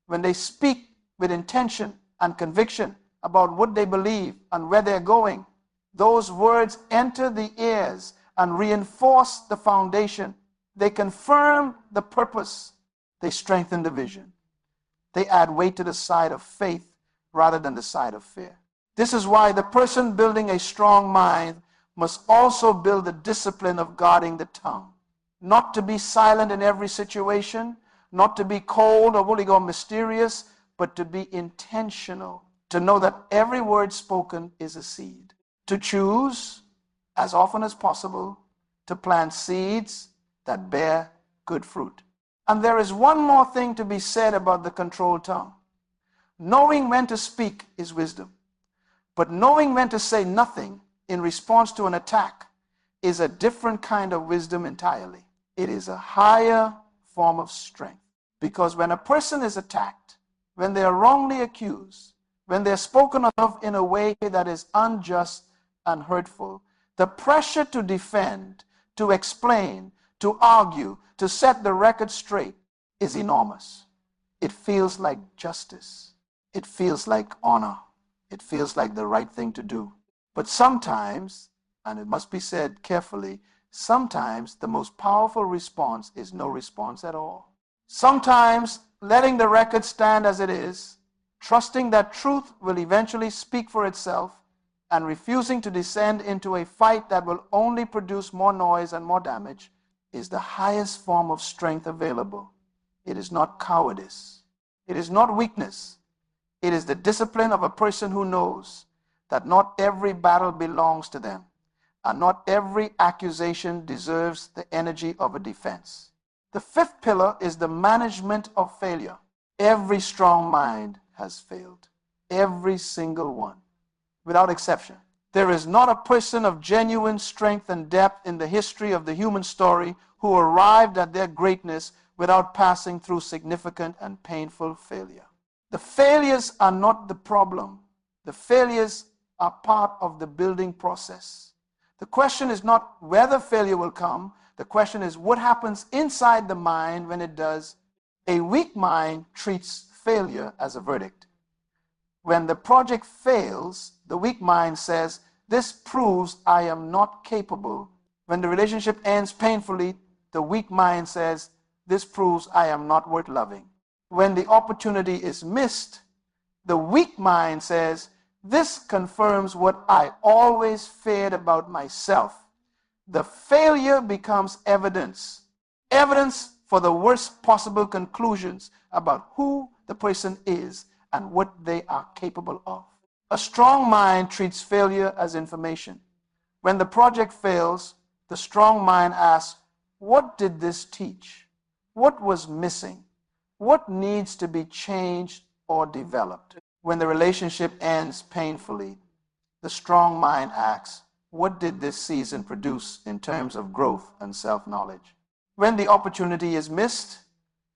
when they speak with intention and conviction about what they believe and where they're going, those words enter the ears and reinforce the foundation. They confirm the purpose. They strengthen the vision. They add weight to the side of faith rather than the side of fear. This is why the person building a strong mind must also build the discipline of guarding the tongue. Not to be silent in every situation, not to be cold or what we call mysterious, but to be intentional, to know that every word spoken is a seed. To choose, as often as possible, to plant seeds that bear good fruit. And there is one more thing to be said about the controlled tongue. Knowing when to speak is wisdom, but knowing when to say nothing in response to an attack is a different kind of wisdom entirely. It is a higher form of strength. Because when a person is attacked, when they are wrongly accused, when they're spoken of in a way that is unjust and hurtful, the pressure to defend, to explain, to argue, to set the record straight is enormous. It feels like justice. It feels like honor. It feels like the right thing to do. But sometimes, and it must be said carefully, sometimes the most powerful response is no response at all. Sometimes letting the record stand as it is, trusting that truth will eventually speak for itself, and refusing to descend into a fight that will only produce more noise and more damage is the highest form of strength available. It is not cowardice. It is not weakness. It is the discipline of a person who knows that not every battle belongs to them, and not every accusation deserves the energy of a defense. The fifth pillar is the management of failure. Every strong mind has failed. Every single one, without exception. There is not a person of genuine strength and depth in the history of the human story who arrived at their greatness without passing through significant and painful failure. The failures are not the problem. The failures are part of the building process. The question is not whether failure will come. The question is what happens inside the mind when it does. A weak mind treats failure as a verdict. When the project fails, the weak mind says, this proves I am not capable. When the relationship ends painfully, the weak mind says, this proves I am not worth loving. When the opportunity is missed, the weak mind says, this confirms what I always feared about myself. The failure becomes evidence. Evidence for the worst possible conclusions about who the person is and what they are capable of. A strong mind treats failure as information. When the project fails, the strong mind asks, what did this teach? What was missing? What needs to be changed or developed? When the relationship ends painfully, the strong mind asks, what did this season produce in terms of growth and self-knowledge? When the opportunity is missed,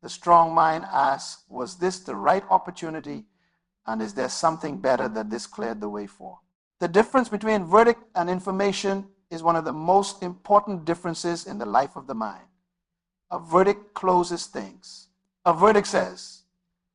the strong mind asks, was this the right opportunity, and is there something better that this cleared the way for? The difference between verdict and information is one of the most important differences in the life of the mind. A verdict closes things. A verdict says,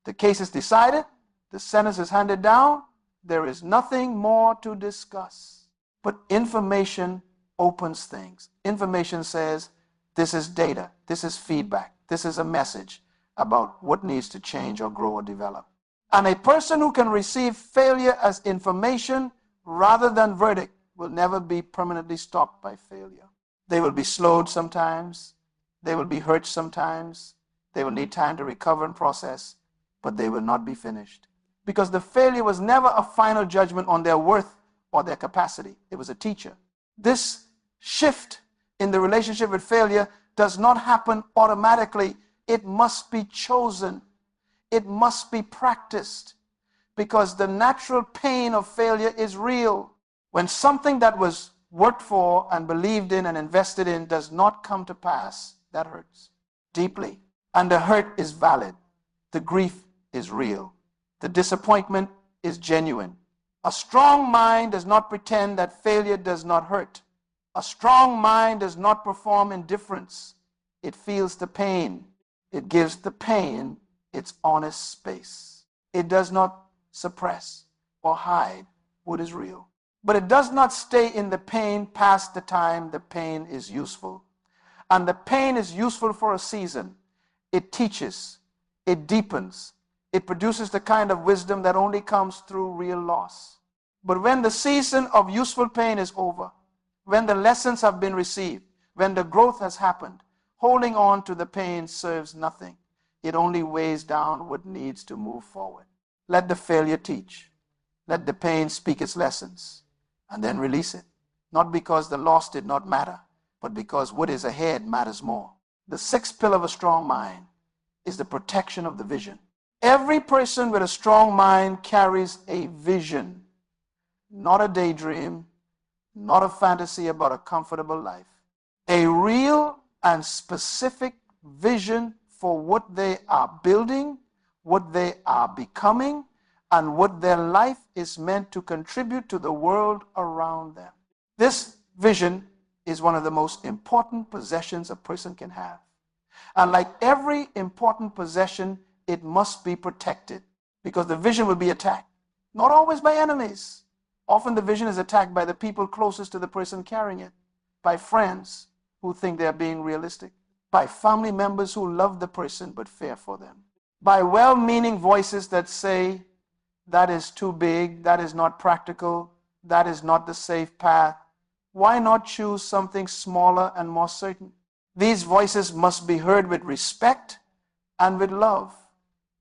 the case is decided, the sentence is handed down, there is nothing more to discuss. But information opens things. Information says, this is data, this is feedback, this is a message about what needs to change or grow or develop. And a person who can receive failure as information rather than verdict will never be permanently stopped by failure. They will be slowed sometimes, they will be hurt sometimes, they will need time to recover and process, but they will not be finished. Because the failure was never a final judgment on their worth or their capacity. It was a teacher. This shift in the relationship with failure does not happen automatically. It must be chosen. It must be practiced, because the natural pain of failure is real. When something that was worked for and believed in and invested in does not come to pass, that hurts deeply. And the hurt is valid. The grief is real. The disappointment is genuine. A strong mind does not pretend that failure does not hurt. A strong mind does not perform indifference. It feels the pain. It gives the pain its honest space. It does not suppress or hide what is real. But it does not stay in the pain past the time the pain is useful. And the pain is useful for a season. It teaches, it deepens, it produces the kind of wisdom that only comes through real loss. But when the season of useful pain is over, when the lessons have been received, when the growth has happened, holding on to the pain serves nothing. It only weighs down what needs to move forward. Let the failure teach. Let the pain speak its lessons, and then release it. Not because the loss did not matter, but because what is ahead matters more. The sixth pillar of a strong mind is the protection of the vision. Every person with a strong mind carries a vision, not a daydream, not a fantasy about a comfortable life. A real and specific vision for what they are building, what they are becoming, and what their life is meant to contribute to the world around them. This vision is one of the most important possessions a person can have. And like every important possession, it must be protected, because the vision will be attacked. Not always by enemies. Often the vision is attacked by the people closest to the person carrying it, by friends who think they are being realistic, by family members who love the person but fear for them, by well-meaning voices that say, that is too big, that is not practical, that is not the safe path. Why not choose something smaller and more certain? These voices must be heard with respect and with love.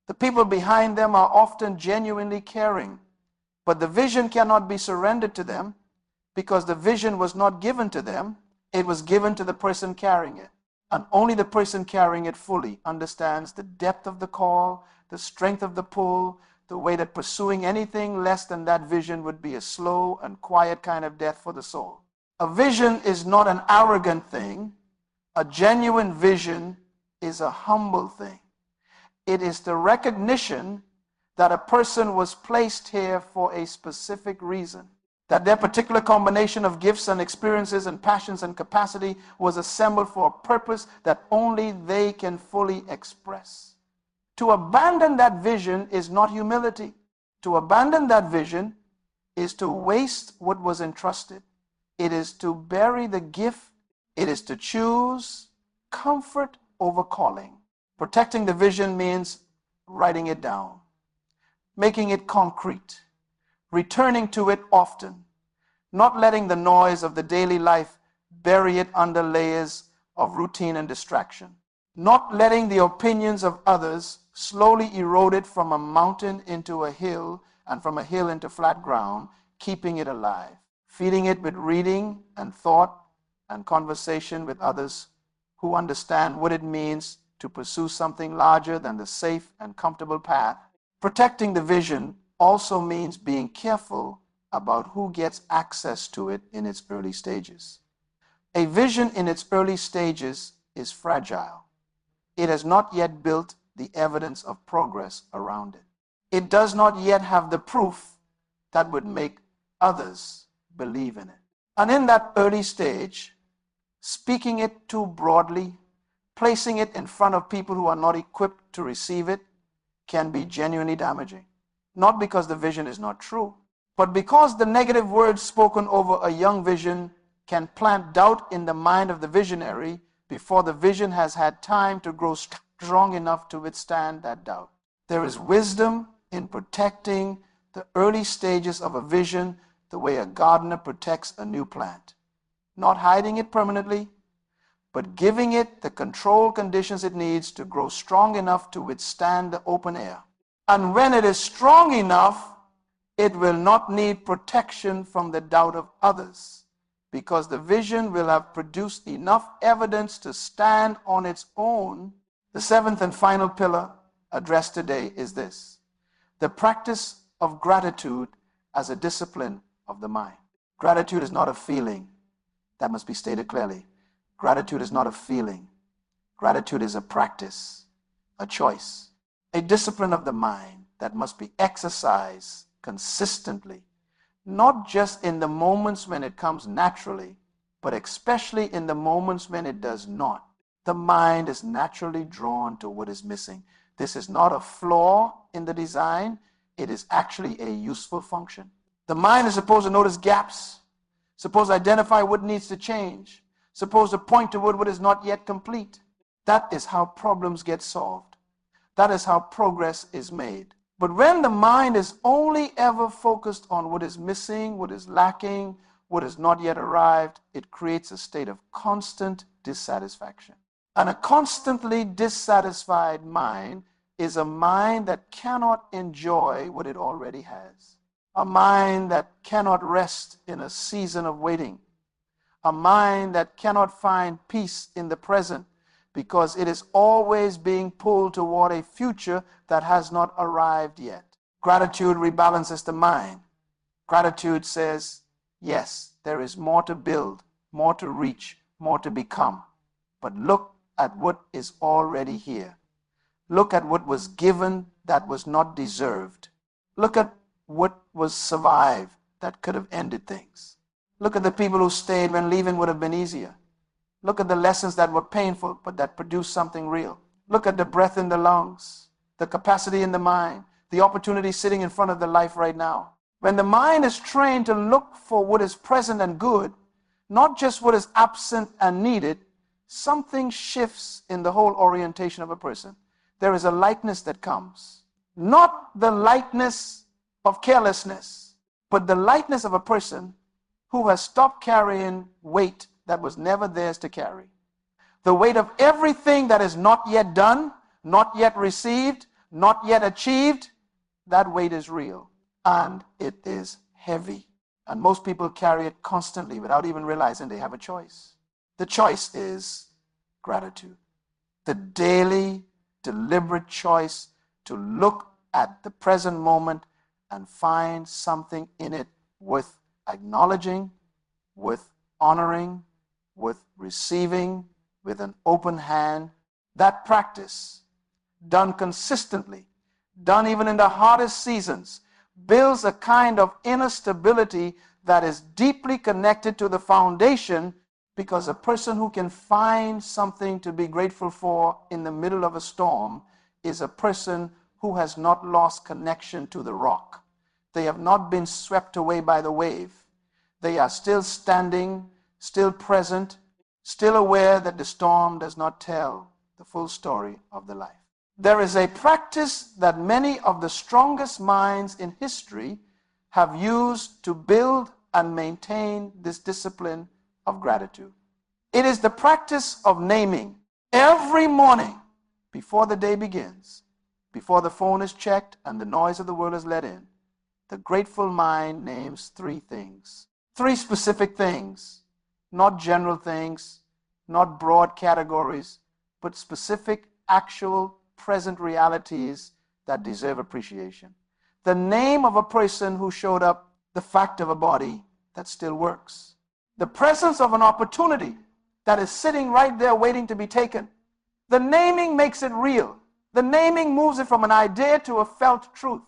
The people behind them are often genuinely caring, but the vision cannot be surrendered to them, because the vision was not given to them. It was given to the person carrying it. And only the person carrying it fully understands the depth of the call, the strength of the pull, the way that pursuing anything less than that vision would be a slow and quiet kind of death for the soul. A vision is not an arrogant thing. A genuine vision is a humble thing. It is the recognition that a person was placed here for a specific reason, that their particular combination of gifts and experiences and passions and capacity was assembled for a purpose that only they can fully express. To abandon that vision is not humility. To abandon that vision is to waste what was entrusted. It is to bury the gift. It is to choose comfort over calling. Protecting the vision means writing it down, making it concrete, returning to it often, not letting the noise of the daily life bury it under layers of routine and distraction, not letting the opinions of others slowly erode it from a mountain into a hill and from a hill into flat ground, keeping it alive, feeding it with reading and thought and conversation with others who understand what it means to pursue something larger than the safe and comfortable path. Protecting the vision also means being careful about who gets access to it in its early stages. A vision in its early stages is fragile. It has not yet built the evidence of progress around it. It does not yet have the proof that would make others believe in it. And in that early stage, speaking it too broadly, placing it in front of people who are not equipped to receive it, can be genuinely damaging. Not because the vision is not true, but because the negative words spoken over a young vision can plant doubt in the mind of the visionary before the vision has had time to grow strong enough to withstand that doubt. There is wisdom in protecting the early stages of a vision the way a gardener protects a new plant. Not hiding it permanently, but giving it the control conditions it needs to grow strong enough to withstand the open air. And when it is strong enough, it will not need protection from the doubt of others, because the vision will have produced enough evidence to stand on its own. The seventh and final pillar addressed today is this: the practice of gratitude as a discipline of the mind. Gratitude is not a feeling. That must be stated clearly. Gratitude is not a feeling. Gratitude is a practice, a choice, a discipline of the mind that must be exercised consistently, not just in the moments when it comes naturally, but especially in the moments when it does not. The mind is naturally drawn to what is missing. This is not a flaw in the design. It is actually a useful function. The mind is supposed to notice gaps, supposed to identify what needs to change, supposed to point toward what is not yet complete. That is how problems get solved. That is how progress is made. But when the mind is only ever focused on what is missing, what is lacking, what has not yet arrived, it creates a state of constant dissatisfaction. And a constantly dissatisfied mind is a mind that cannot enjoy what it already has. A mind that cannot rest in a season of waiting. A mind that cannot find peace in the present because it is always being pulled toward a future that has not arrived yet. Gratitude rebalances the mind. Gratitude says, yes, there is more to build, more to reach, more to become. But look at what is already here. Look at what was given that was not deserved. Look at what was survived that could have ended things. Look at the people who stayed when leaving would have been easier. Look at the lessons that were painful but that produced something real. Look at the breath in the lungs, the capacity in the mind, the opportunity sitting in front of the life right now. When the mind is trained to look for what is present and good, not just what is absent and needed, something shifts in the whole orientation of a person. There is a lightness that comes. Not the lightness of carelessness, but the lightness of a person who has stopped carrying weight that was never theirs to carry. The weight of everything that is not yet done, not yet received, not yet achieved, that weight is real and it is heavy. And most people carry it constantly without even realizing they have a choice. The choice is gratitude. The daily, deliberate choice to look at the present moment and find something in it worth acknowledging, worth honoring, worth receiving with an open hand. That practice, done consistently, done even in the hardest seasons, builds a kind of inner stability that is deeply connected to the foundation, because a person who can find something to be grateful for in the middle of a storm is a person who has not lost connection to the rock. They have not been swept away by the wave. They are still standing, still present, still aware that the storm does not tell the full story of the life. There is a practice that many of the strongest minds in history have used to build and maintain this discipline of gratitude. It is the practice of naming every morning before the day begins, before the phone is checked and the noise of the world is let in. The grateful mind names three things, three specific things, not general things, not broad categories, but specific, actual, present realities that deserve appreciation. The name of a person who showed up, the fact of a body that still works, the presence of an opportunity that is sitting right there waiting to be taken. The naming makes it real. The naming moves it from an idea to a felt truth.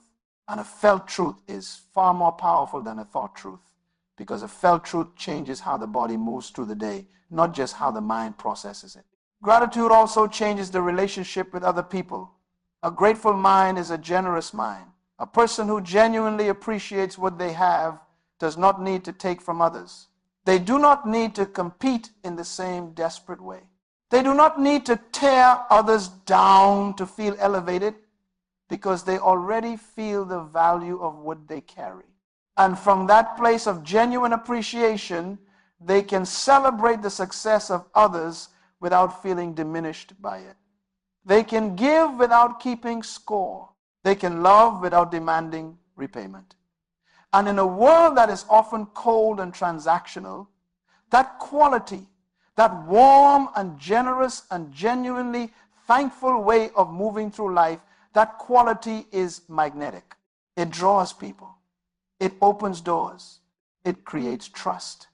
And a felt truth is far more powerful than a thought truth, because a felt truth changes how the body moves through the day, not just how the mind processes it. Gratitude also changes the relationship with other people. A grateful mind is a generous mind. A person who genuinely appreciates what they have does not need to take from others. They do not need to compete in the same desperate way. They do not need to tear others down to feel elevated, because they already feel the value of what they carry. And from that place of genuine appreciation, they can celebrate the success of others without feeling diminished by it. They can give without keeping score. They can love without demanding repayment. And in a world that is often cold and transactional, that quality, that warm and generous and genuinely thankful way of moving through life, that quality is magnetic. It draws people. It opens doors. It creates trust.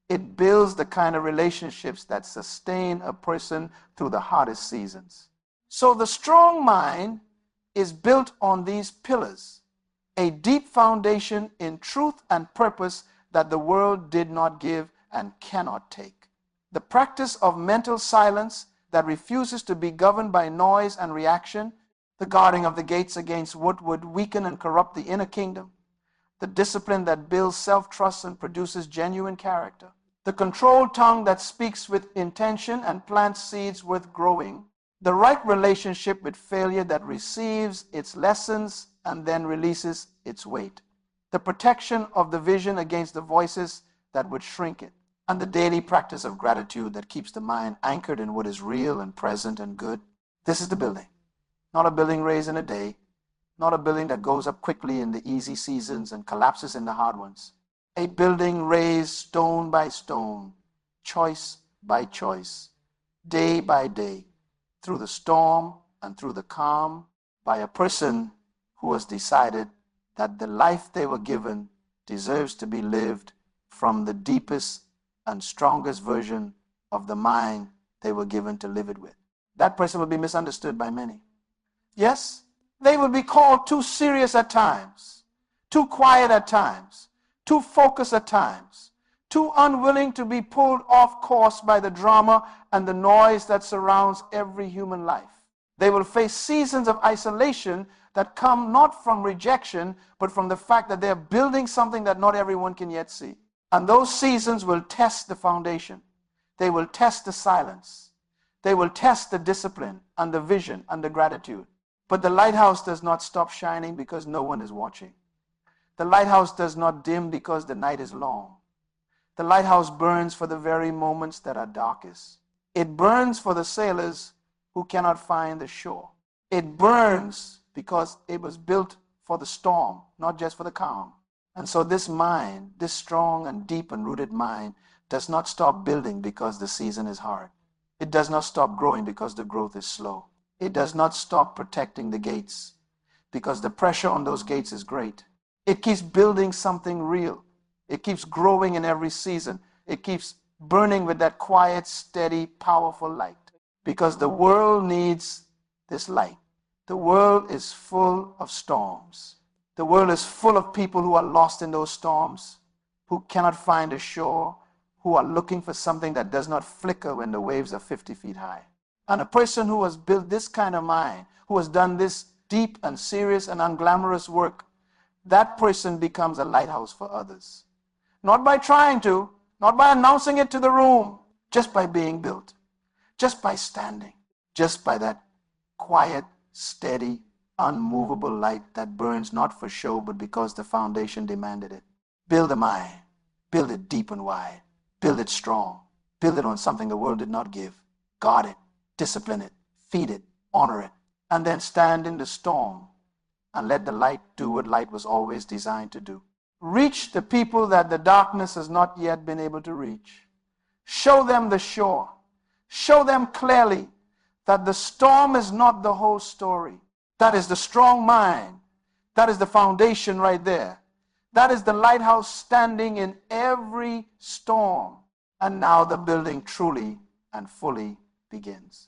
It builds the kind of relationships that sustain a person through the hardest seasons. So the strong mind is built on these pillars, a deep foundation in truth and purpose that the world did not give and cannot take. The practice of mental silence that refuses to be governed by noise and reaction, the guarding of the gates against what would weaken and corrupt the inner kingdom, the discipline that builds self-trust and produces genuine character, the controlled tongue that speaks with intention and plants seeds worth growing, the right relationship with failure that receives its lessons and then releases its weight, the protection of the vision against the voices that would shrink it, and the daily practice of gratitude that keeps the mind anchored in what is real and present and good. This is the building. Not a building raised in a day, not a building that goes up quickly in the easy seasons and collapses in the hard ones. A building raised stone by stone, choice by choice, day by day, through the storm and through the calm, by a person who has decided that the life they were given deserves to be lived from the deepest and strongest version of the mind they were given to live it with. That person will be misunderstood by many. Yes, they will be called too serious at times, too quiet at times, too focused at times, too unwilling to be pulled off course by the drama and the noise that surrounds every human life. They will face seasons of isolation that come not from rejection, but from the fact that they're building something that not everyone can yet see. And those seasons will test the foundation. They will test the silence. They will test the discipline and the vision and the gratitude. But the lighthouse does not stop shining because no one is watching. The lighthouse does not dim because the night is long. The lighthouse burns for the very moments that are darkest. It burns for the sailors who cannot find the shore. It burns because it was built for the storm, not just for the calm. And so this mind, this strong and deep and rooted mind, does not stop building because the season is hard. It does not stop growing because the growth is slow. It does not stop protecting the gates because the pressure on those gates is great. It keeps building something real. It keeps growing in every season. It keeps burning with that quiet, steady, powerful light, because the world needs this light. The world is full of storms. The world is full of people who are lost in those storms, who cannot find a shore, who are looking for something that does not flicker when the waves are 50 feet high. And a person who has built this kind of mind, who has done this deep and serious and unglamorous work, that person becomes a lighthouse for others. Not by trying to, not by announcing it to the room, just by being built, just by standing, just by that quiet, steady, unmovable light that burns not for show, but because the foundation demanded it. Build a mind. Build it deep and wide. Build it strong. Build it on something the world did not give. Guard it. Discipline it. Feed it. Honor it. And then stand in the storm and let the light do what light was always designed to do. Reach the people that the darkness has not yet been able to reach. Show them the shore. Show them clearly that the storm is not the whole story. That is the strong mind. That is the foundation right there. That is the lighthouse standing in every storm. And now the building truly and fully begins.